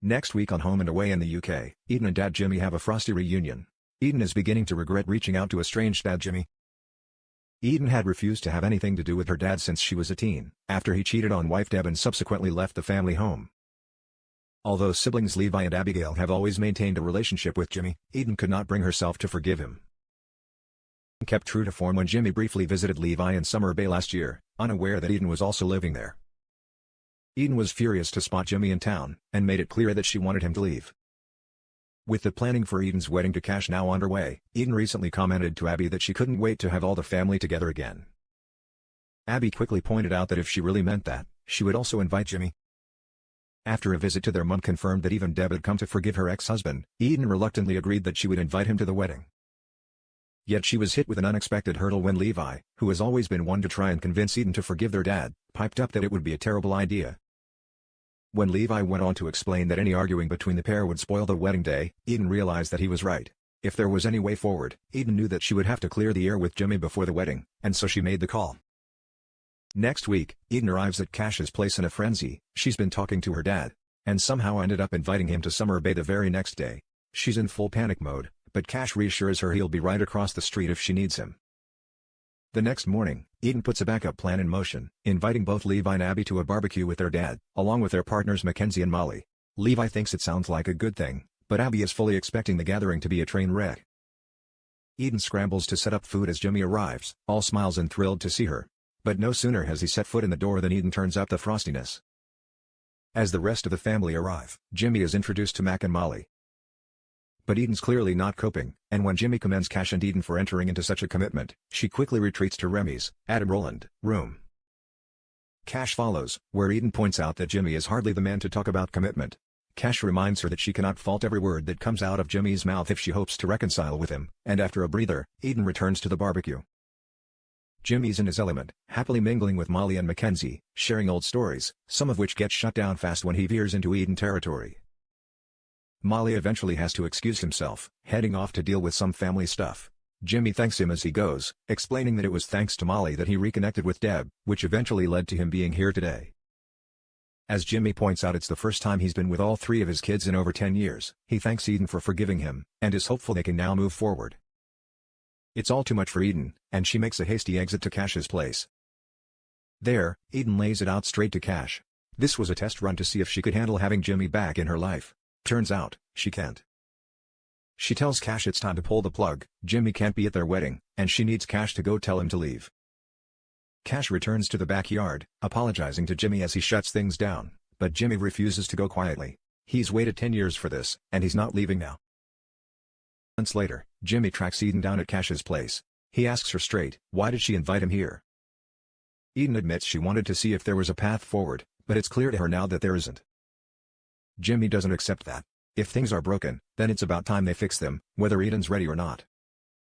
Next week on Home and Away in the UK, Eden and Dad Jimmy have a frosty reunion. Eden is beginning to regret reaching out to estranged Dad Jimmy. Eden had refused to have anything to do with her dad since she was a teen, after he cheated on wife Deb and subsequently left the family home. Although siblings Levi and Abigail have always maintained a relationship with Jimmy, Eden could not bring herself to forgive him. Kept true to form when Jimmy briefly visited Levi in Summer Bay last year, unaware that Eden was also living there. Eden was furious to spot Jimmy in town, and made it clear that she wanted him to leave. With the planning for Eden's wedding to Cash now underway, Eden recently commented to Abby that she couldn't wait to have all the family together again. Abby quickly pointed out that if she really meant that, she would also invite Jimmy. After a visit to their mom confirmed that even Deb had come to forgive her ex-husband, Eden reluctantly agreed that she would invite him to the wedding. Yet she was hit with an unexpected hurdle when Levi, who has always been one to try and convince Eden to forgive their dad, piped up that it would be a terrible idea. When Levi went on to explain that any arguing between the pair would spoil the wedding day, Eden realized that he was right. If there was any way forward, Eden knew that she would have to clear the air with Jimmy before the wedding, and so she made the call. Next week, Eden arrives at Cash's place in a frenzy. She's been talking to her dad, and somehow ended up inviting him to Summer Bay the very next day. She's in full panic mode, but Cash reassures her he'll be right across the street if she needs him. The next morning, Eden puts a backup plan in motion, inviting both Levi and Abby to a barbecue with their dad, along with their partners Mackenzie and Molly. Levi thinks it sounds like a good thing, but Abby is fully expecting the gathering to be a train wreck. Eden scrambles to set up food as Jimmy arrives, all smiles and thrilled to see her. But no sooner has he set foot in the door than Eden turns up the frostiness. As the rest of the family arrive, Jimmy is introduced to Mac and Molly. But Eden's clearly not coping, and when Jimmy commends Cash and Eden for entering into such a commitment, she quickly retreats to Remy's, Adam Roland, room. Cash follows, where Eden points out that Jimmy is hardly the man to talk about commitment. Cash reminds her that she cannot fault every word that comes out of Jimmy's mouth if she hopes to reconcile with him, and after a breather, Eden returns to the barbecue. Jimmy's in his element, happily mingling with Molly and Mackenzie, sharing old stories, some of which get shut down fast when he veers into Eden territory. Molly eventually has to excuse himself, heading off to deal with some family stuff. Jimmy thanks him as he goes, explaining that it was thanks to Molly that he reconnected with Deb, which eventually led to him being here today. As Jimmy points out, it's the first time he's been with all three of his kids in over 10 years. He thanks Eden for forgiving him, and is hopeful they can now move forward. It's all too much for Eden, and she makes a hasty exit to Cash's place. There, Eden lays it out straight to Cash. This was a test run to see if she could handle having Jimmy back in her life. Turns out, she can't. She tells Cash it's time to pull the plug. Jimmy can't be at their wedding, and she needs Cash to go tell him to leave. Cash returns to the backyard, apologizing to Jimmy as he shuts things down, but Jimmy refuses to go quietly. He's waited 10 years for this, and he's not leaving now. Months later, Jimmy tracks Eden down at Cash's place. He asks her straight, why did she invite him here? Eden admits she wanted to see if there was a path forward, but it's clear to her now that there isn't. Jimmy doesn't accept that. If things are broken, then it's about time they fix them, whether Eden's ready or not.